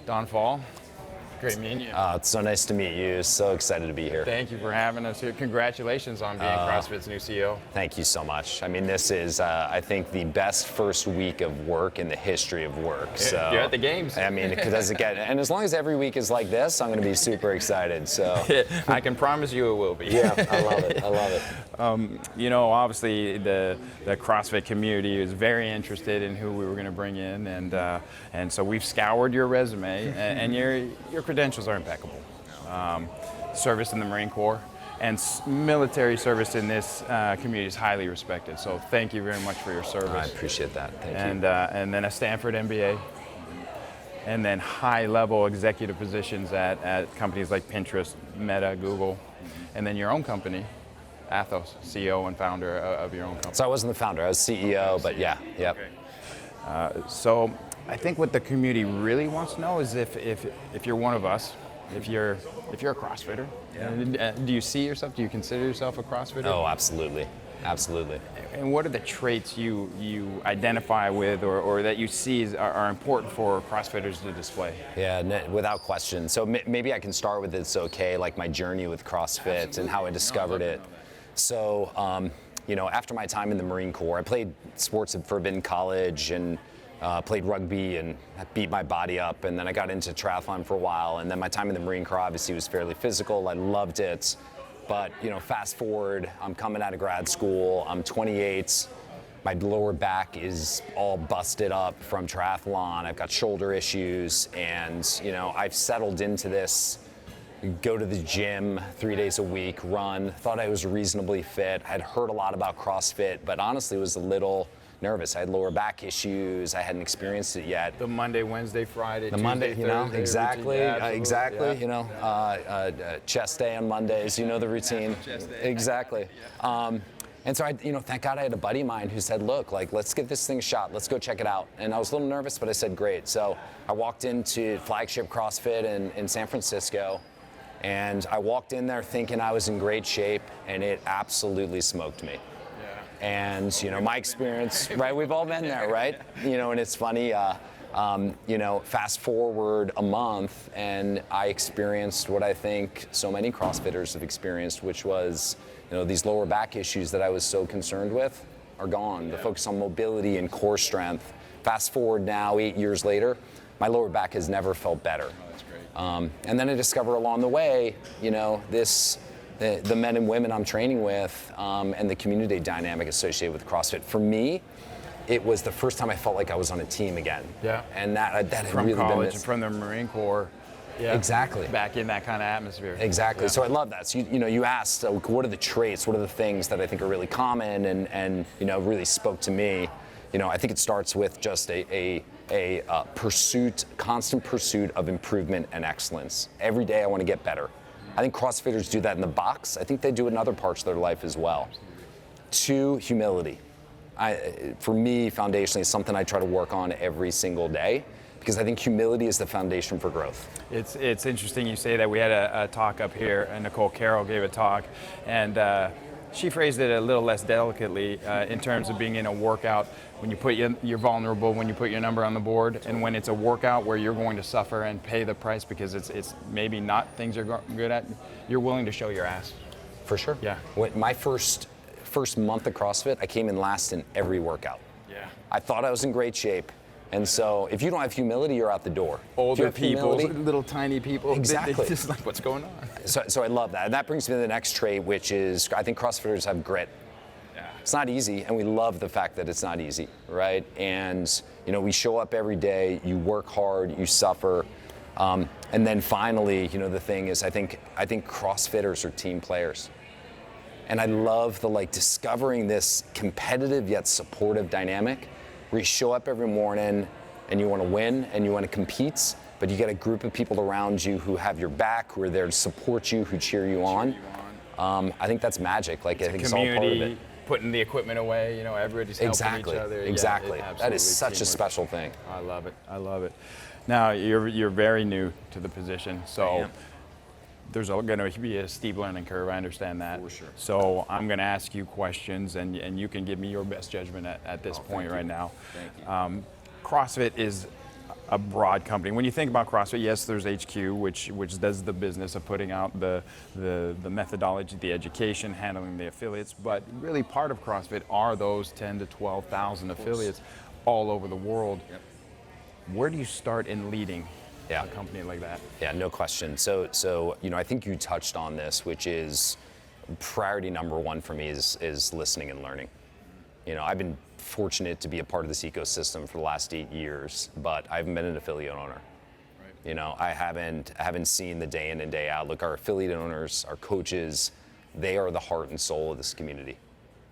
Don Fall. Great meeting you. It's so nice to meet you. So excited to be here. Thank you for having us here. Congratulations on being CrossFit's new CEO. Thank you so much. I mean, this is, I think, the best first week of work in the history of work. So you're at the games. I mean, does it get? And as long as every week is like this, I'm going to be super excited. So I can promise you it will be. Yeah, I love it. I love it. Obviously the CrossFit community is very interested in who we were going to bring in, and so we've scoured your resume, and your credentials are impeccable. Service in the Marine Corps and military service in this community is highly respected. So thank you very much for your service. I appreciate that. Thank you. And then a Stanford MBA, and then high-level executive positions at companies like Pinterest, Meta, Google, and then your own company, Athos, CEO and founder of your own company. So I wasn't the founder, I was CEO, but yeah, yep. Okay. So I think what the community really wants to know is if you're one of us, if you're a CrossFitter, do you see yourself, do you consider yourself a CrossFitter? Oh, absolutely. Absolutely. And what are the traits you identify with or that you see are important for CrossFitters to display? Yeah, without question. So maybe I can start with it's okay, like my journey with CrossFit and how I discovered it. So, after my time in the Marine Corps, I played sports at Forbidden College and played rugby and beat my body up. And then I got into triathlon for a while. And then my time in the Marine Corps obviously was fairly physical. I loved it. But, fast forward, I'm coming out of grad school. I'm 28. My lower back is all busted up from triathlon. I've got shoulder issues. And, I've settled into this. Go to the gym 3 days a week, run, thought I was reasonably fit. I'd heard a lot about CrossFit, but honestly was a little nervous. I had lower back issues. I hadn't experienced it yet. The Monday, Wednesday, Friday, the Monday, Thursday exactly, exactly. Yeah. Chest day on Mondays, the routine. Chest day. Exactly. And so thank God I had a buddy of mine who said, look, let's give this thing a shot. Let's go check it out. And I was a little nervous, but I said, great. So I walked into Flagship CrossFit in San Francisco. And I walked in there thinking I was in great shape, and it absolutely smoked me. Yeah. And my experience, right? We've all been there, right? And it's funny. Fast forward a month, and I experienced what I think so many CrossFitters have experienced, which was, these lower back issues that I was so concerned with are gone. The focus on mobility and core strength. Fast forward now, 8 years later, my lower back has never felt better. And then I discover along the way, the men and women I'm training with and the community dynamic associated with CrossFit. For me, it was the first time I felt like I was on a team again. Yeah. And that had from really college been and from the Marine Corps. Yeah. Exactly. Back in that kind of atmosphere. Exactly. Yeah. So I love that. So you asked, what are the traits? What are the things that I think are really common and really spoke to me? I think it starts with just a constant pursuit of improvement and excellence. Every day I want to get better. I think CrossFitters do that in the box. I think they do it in other parts of their life as well. 2, humility. For me, foundationally, is something I try to work on every single day because I think humility is the foundation for growth. It's interesting you say that. We had a talk up here, and Nicole Carroll gave a talk, and she phrased it a little less delicately in terms of being in a workout when you put you're vulnerable when you put your number on the board, and when it's a workout where you're going to suffer and pay the price because it's maybe not things you're good at, you're willing to show your ass. For sure. Yeah. My first month of CrossFit, I came in last in every workout. Yeah. I thought I was in great shape. And so if you don't have humility, you're out the door. Older people, little tiny people. Exactly. They just like, what's going on? So I love that. And that brings me to the next trait, which is I think CrossFitters have grit. Yeah. It's not easy, and we love the fact that it's not easy, right? And, we show up every day, you work hard, you suffer. And then finally, the thing is I think CrossFitters are team players. And I love the discovering this competitive yet supportive dynamic where you show up every morning and you want to win and you want to compete, but you get a group of people around you who have your back, who are there to support you, who cheer you on. I think that's magic. I think it's all part of it. Putting the equipment away, everybody's helping each other. Exactly. Yeah, that is such a special thing. I love it. Now, you're very new to the position, so there's going to be a steep learning curve. I understand that. For sure. So I'm going to ask you questions, and you can give me your best judgment at this point right now. Thank you. CrossFit is a broad company. When you think about CrossFit, yes, there's HQ, which does the business of putting out the methodology, the education, handling the affiliates. But really, part of CrossFit are those 10 to 12,000 affiliates all over the world. Yep. Where do you start in leading Yeah. a company like that? Yeah, no question. So I think you touched on this, which is priority number one for me is listening and learning. I've been fortunate to be a part of this ecosystem for the last 8 years, but I haven't been an affiliate owner. Right. I haven't seen the day in and day out. Look, our affiliate owners, our coaches, they are the heart and soul of this community.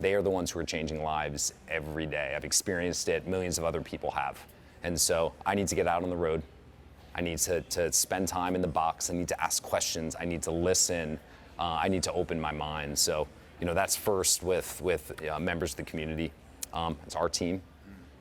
They are the ones who are changing lives every day. I've experienced it, millions of other people have. And so I need to get out on the road. I need to spend time in the box. I need to ask questions. I need to listen. I need to open my mind. So, that's first with members of the community. It's our team.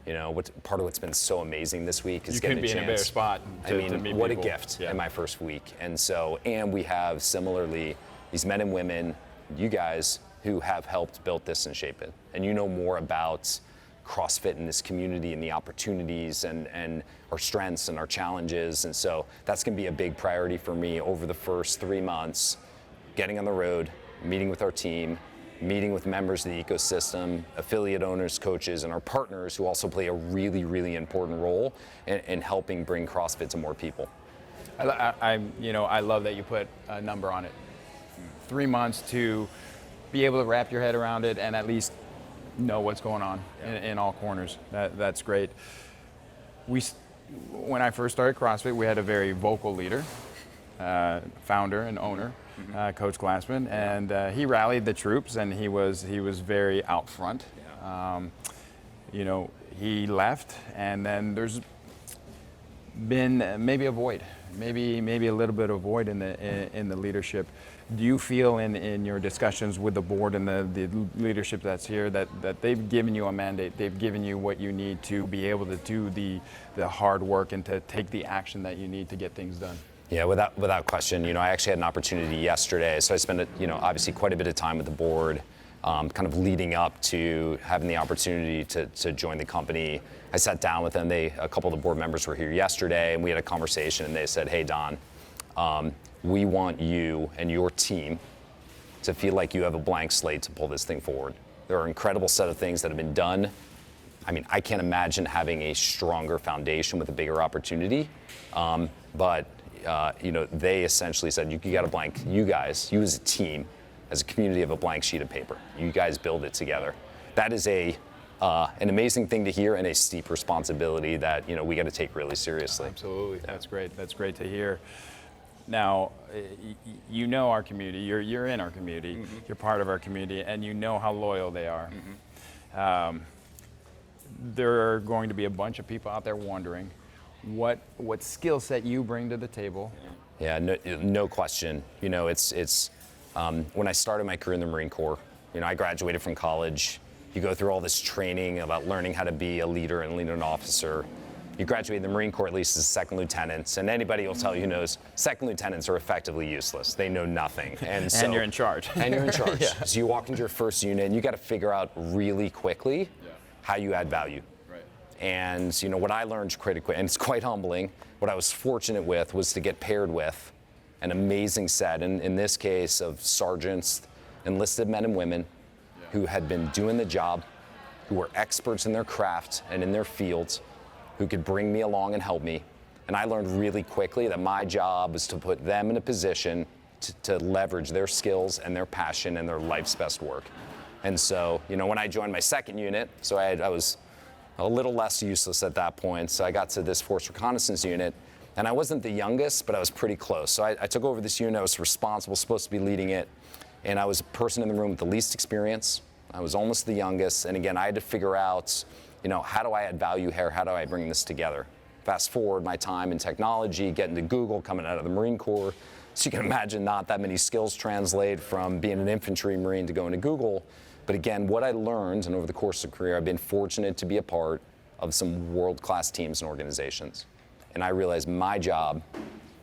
Part of what's been so amazing this week is getting a chance. You couldn't be in a better spot to meet what people. a gift in my first week. And we have similarly these men and women, you guys, who have helped build this and shape it. And you know more about CrossFit in this community and the opportunities and our strengths and our challenges. And so that's going to be a big priority for me over the first 3 months, getting on the road, meeting with our team, meeting with members of the ecosystem, affiliate owners, coaches, and our partners who also play a really, really important role in helping bring CrossFit to more people. I love that you put a number on it. 3 months to be able to wrap your head around it and at least know what's going on in all corners. That's great. When I first started CrossFit, we had a very vocal leader, founder and owner, Coach Glassman, and he rallied the troops, and he was very out front. He left, and then there's been maybe a void, maybe a little bit of void in the leadership. Do you feel in your discussions with the board and the leadership that's here that they've given you a mandate, they've given you what you need to be able to do the hard work and to take the action that you need to get things done? Yeah, without question. I actually had an opportunity yesterday, so I spent obviously quite a bit of time with the board, kind of leading up to having the opportunity to join the company. I sat down with them. A couple of the board members were here yesterday, and we had a conversation, and they said, "Hey, Don, we want you and your team to feel like you have a blank slate to pull this thing forward. There are an incredible set of things that have been done. I can't imagine having a stronger foundation with a bigger opportunity, but they essentially said, you got a blank, you guys, you as a team, as a community have a blank sheet of paper. You guys build it together." That is an amazing thing to hear and a steep responsibility that, we got to take really seriously. Absolutely, that's great. That's great to hear. Now, our community, you're in our community, you're part of our community, and you know how loyal they are. There are going to be a bunch of people out there wondering what skill set you bring to the table. Yeah, no question. It's when I started my career in the Marine Corps, I graduated from college. You go through all this training about learning how to be a leader and lead an officer. You graduate in the Marine Corps at least as second lieutenants, and anybody will tell you knows second lieutenants are effectively useless. They know nothing. And you're in charge. And you're in charge. Yeah. So you walk into your first unit and you got to figure out really quickly how you add value. And what I learned critically, and it's quite humbling, what I was fortunate with was to get paired with an amazing set, and in this case of sergeants, enlisted men and women who had been doing the job, who were experts in their craft and in their fields, who could bring me along and help me. And I learned really quickly that my job was to put them in a position to leverage their skills and their passion and their life's best work. And so, when I joined my second unit, so I was a little less useless at that point. So I got to this force reconnaissance unit, and I wasn't the youngest, but I was pretty close. So I took over this unit. I was responsible, supposed to be leading it, and I was a person in the room with the least experience. I was almost the youngest, and again, I had to figure out, how do I add value here? How do I bring this together? Fast forward my time in technology, getting to Google, coming out of the Marine Corps. So you can imagine not that many skills translate from being an infantry Marine to going to Google. But again, what I learned, and over the course of a career, I've been fortunate to be a part of some world-class teams and organizations. And I realized my job,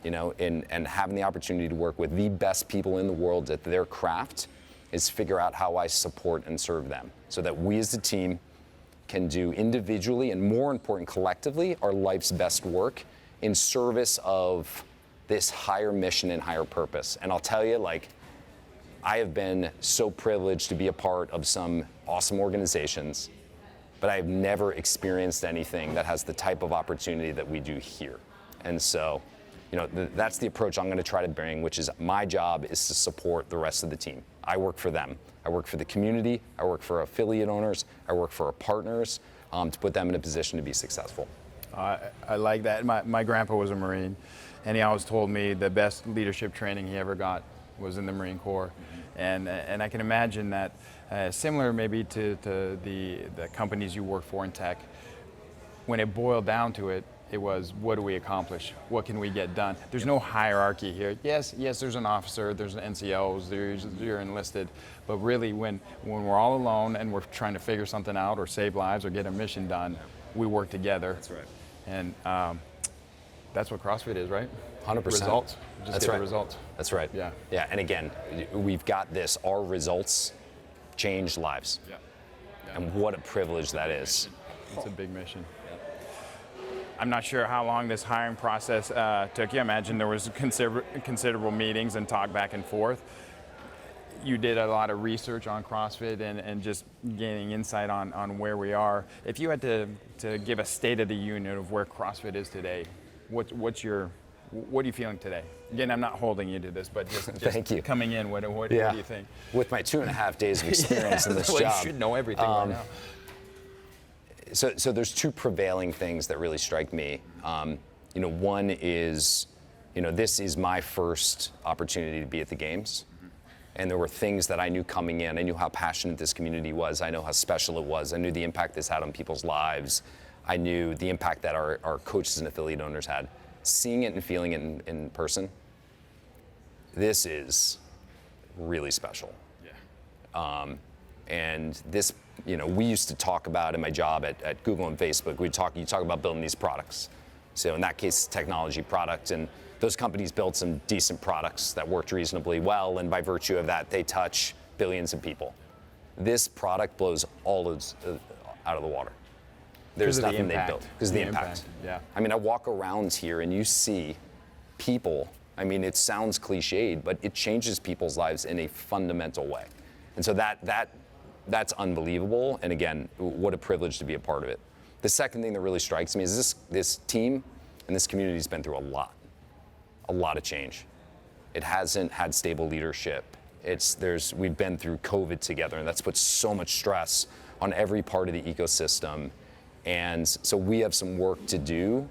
and having the opportunity to work with the best people in the world at their craft is figure out how I support and serve them so that we as a team can do individually and, more important, collectively, our life's best work in service of this higher mission and higher purpose. And I'll tell you, like, I have been so privileged to be a part of some awesome organizations, but I've never experienced anything that has the type of opportunity that we do here. And so, you know, that's the approach I'm going to try to bring, which is my job is to support the rest of the team. I work for them. I work for the community. I work for affiliate owners. I work for our partners to put them in a position to be successful. I like that. My grandpa was a Marine, and he always told me the best leadership training he ever got was in the Marine Corps. And I can imagine that similar maybe to the companies you work for in tech, when it boiled down to it, it was, what do we accomplish? What can we get done? There's no hierarchy here. Yes, there's an officer, there's an NCOs, you're enlisted, but really when we're all alone and we're trying to figure something out or save lives or get a mission done, we work together. That's right. And that's what CrossFit is, right? 100%. Results. Just That's get right. the results. That's right. Yeah. Yeah, and again, we've got this. Our results change lives. Yeah. And what a privilege that is. It's a big mission. I'm not sure how long this hiring process took you. I imagine there was considerable meetings and talk back and forth. You did a lot of research on CrossFit and just gaining insight on where we are. If you had to give a state of the union of where CrossFit is today, what are you feeling today? Again, I'm not holding you to this, but just Thank you. Coming in, what do you think? With my 2.5 days of experience in this well, job. You should know everything right now. So there's two prevailing things that really strike me. One is, this is my first opportunity to be at the games. And there were things that I knew coming in. I knew how passionate this community was. I know how special it was. I knew the impact this had on people's lives. I knew the impact that our coaches and affiliate owners had. Seeing it and feeling it in person, this is really special. Yeah. And this, we used to talk about in my job at Google and Facebook, you talk about building these products. So in that case, technology product, and those companies built some decent products that worked reasonably well, and by virtue of that, they touch billions of people. This product blows all out of the water. There's nothing they built because of the impact. Yeah. I mean, I walk around here and you see people. I mean, it sounds cliched, but it changes people's lives in a fundamental way. And so that's unbelievable. And again, what a privilege to be a part of it. The second thing that really strikes me is this team and this community has been through a lot of change. It hasn't had stable leadership. We've been through COVID together, and that's put so much stress on every part of the ecosystem. And so we have some work to do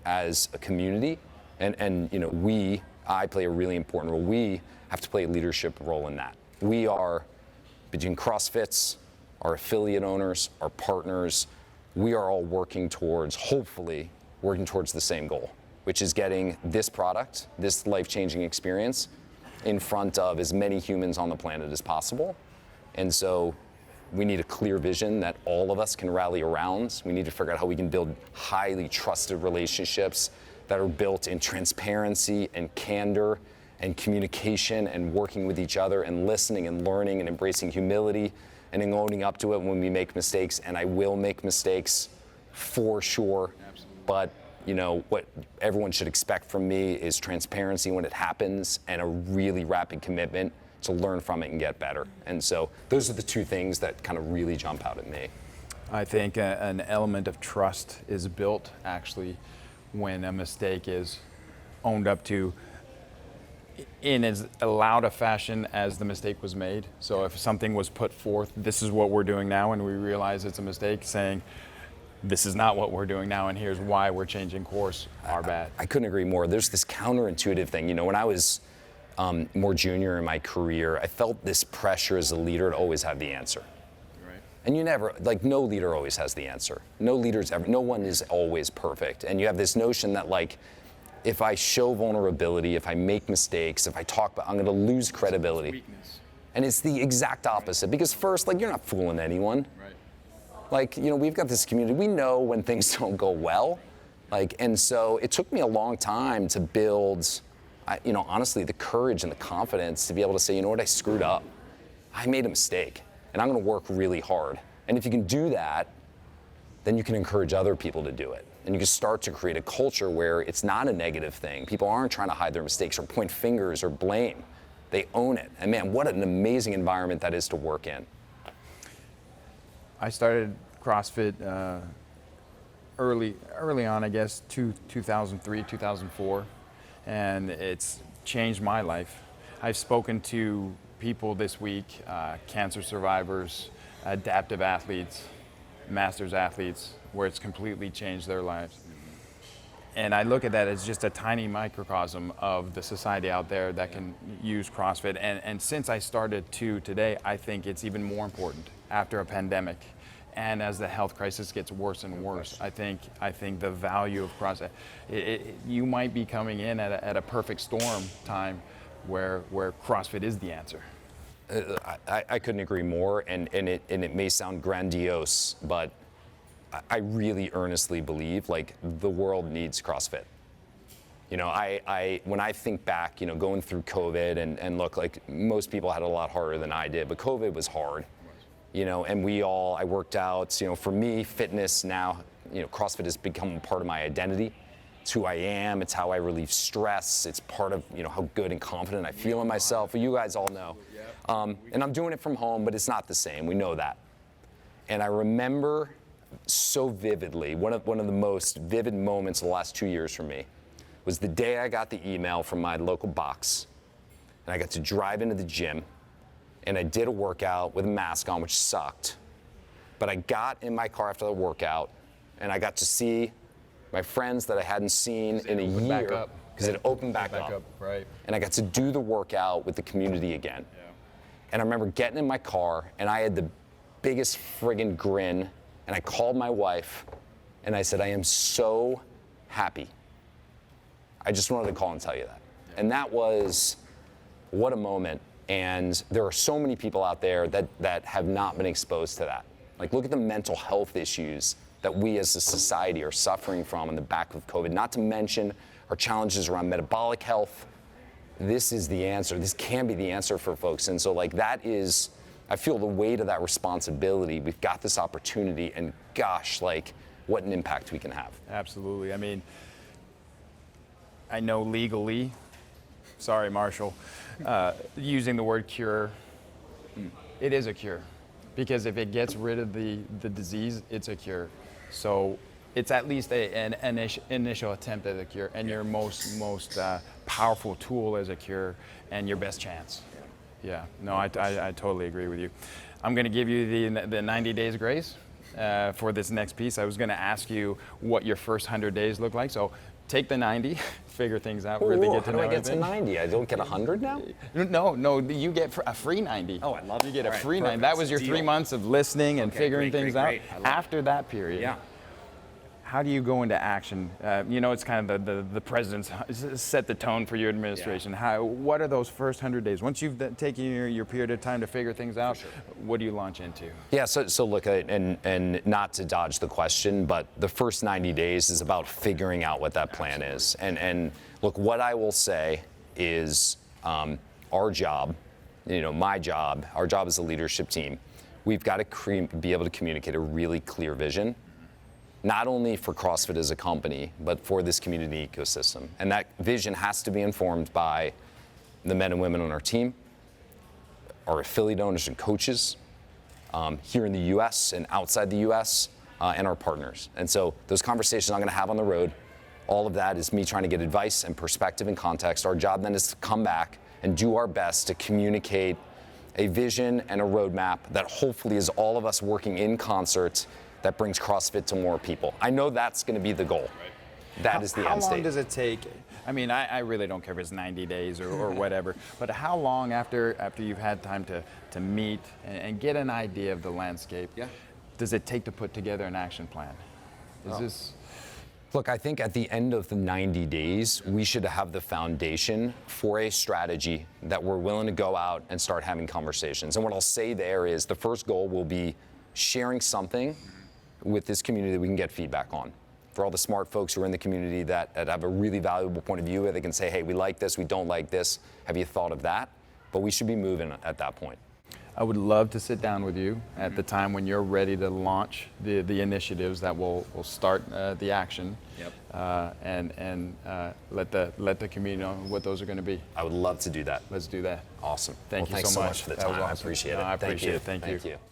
as a community, and I play a really important role. We have to play a leadership role in that. We are, between CrossFits, our affiliate owners, our partners, we are all hopefully working towards the same goal, which is getting this product, this life-changing experience, in front of as many humans on the planet as possible. And so we need a clear vision that all of us can rally around. We need to figure out how we can build highly trusted relationships that are built in transparency and candor and communication and working with each other and listening and learning and embracing humility and in owning up to it when we make mistakes. And I will make mistakes for sure. Absolutely. But what everyone should expect from me is transparency when it happens and a really rapid commitment to learn from it and get better. And so those are the two things that kind of really jump out at me. I think an element of trust is built actually when a mistake is owned up to in as loud a fashion as the mistake was made. So if something was put forth, this is what we're doing now, and we realize it's a mistake, saying this is not what we're doing now, and here's why we're changing course, our bad. I couldn't agree more. There's this counterintuitive thing. When I was more junior in my career, I felt this pressure as a leader to always have the answer. Right. And you never, no leader always has the answer. No one is always perfect. And you have this notion that if I show vulnerability, if I make mistakes, if I talk about, I'm gonna lose credibility. Weakness. And it's the exact opposite. Because first, you're not fooling anyone. Right. We've got this community. We know when things don't go well. And so it took me a long time to build, honestly, the courage and the confidence to be able to say, I screwed up. I made a mistake, and I'm gonna work really hard. And if you can do that, then you can encourage other people to do it. And you can start to create a culture where it's not a negative thing. People aren't trying to hide their mistakes or point fingers or blame. They own it. And man, what an amazing environment that is to work in. I started CrossFit early on, I guess, 2003, 2004, and it's changed my life. I've spoken to people this week, cancer survivors, adaptive athletes, masters athletes, where it's completely changed their lives. And I look at that as just a tiny microcosm of the society out there that can use CrossFit. And since I started today, I think it's even more important after a pandemic. And as the health crisis gets worse and worse, I think the value of CrossFit, you might be coming in at a perfect storm time where CrossFit is the answer. I couldn't agree more, and it may sound grandiose, but I really earnestly believe like the world needs CrossFit. You know, when I think back, you know, going through COVID and look, like most people had it a lot harder than I did, but COVID was hard. You know, and I worked out, you know, for me, fitness now, you know, CrossFit has become a part of my identity. It's who I am, it's how I relieve stress, it's part of, you know, how good and confident I feel in myself. Well, you guys all know. And I'm doing it from home, but it's not the same, we know that. And I remember so vividly, one of the most vivid moments of the last 2 years for me was the day I got the email from my local box, and I got to drive into the gym, and I did a workout with a mask on, which sucked. But I got in my car after the workout, and I got to see my friends that I hadn't seen in a year, because it opened back up. Right. And I got to do the workout with the community again. Yeah. And I remember getting in my car, and I had the biggest friggin' grin, and I called my wife, and I said, I am so happy. I just wanted to call and tell you that. Yeah. And that was, what a moment. And there are so many people out there that have not been exposed to that. Like, look at the mental health issues that we as a society are suffering from in the back of COVID, not to mention our challenges around metabolic health. This is the answer. This can be the answer for folks. And so like that is, I feel the weight of that responsibility. We've got this opportunity, and gosh, like what an impact we can have. Absolutely. I mean, I know legally, sorry, Marshall, using the word cure, it is a cure. Because if it gets rid of the disease, it's a cure. So it's at least an initial attempt at a cure, and your most powerful tool as a cure, and your best chance. Yeah, no, I totally agree with you. I'm going to give you the 90 days grace for this next piece. I was going to ask you what your first 100 days look like. So take the 90, figure things out, really get to know everything. How do I get to 90? I don't get 100 now? No, you get a free 90. Oh, I love it. You get a free 90. That was your 3 months of listening and figuring things out. After that period, how do you go into action? It's kind of the president's set the tone for your administration. Yeah. What are those first 100 days? Once you've taken your period of time to figure things out, what do you launch into? Yeah, so look, and not to dodge the question, but the first 90 days is about figuring out what that plan is. And look, what I will say is our job, my job, our job as a leadership team, we've got to be able to communicate a really clear vision, not only for CrossFit as a company, but for this community ecosystem. And that vision has to be informed by the men and women on our team, our affiliate owners and coaches, here in the US and outside the US, and our partners. And so those conversations I'm gonna have on the road, all of that is me trying to get advice and perspective and context. Our job then is to come back and do our best to communicate a vision and a roadmap that hopefully is all of us working in concert that brings CrossFit to more people. I know that's going to be the goal. That is the end state. How long does it take? I mean, I really don't care if it's 90 days or whatever, but how long after you've had time to meet and get an idea of the landscape, does it take to put together an action plan? Look, I think at the end of the 90 days, we should have the foundation for a strategy that we're willing to go out and start having conversations. And what I'll say there is the first goal will be sharing something with this community that we can get feedback on. For all the smart folks who are in the community that have a really valuable point of view, where they can say, hey, we like this, we don't like this, have you thought of that? But we should be moving at that point. I would love to sit down with you at the time when you're ready to launch the initiatives that will start the action. Yep. And let the community know what those are going to be. I would love to do that. Let's do that. Awesome. Thank you thanks so much. for the That was time. I awesome. appreciate No, it. I appreciate it. Thank you. Thank you.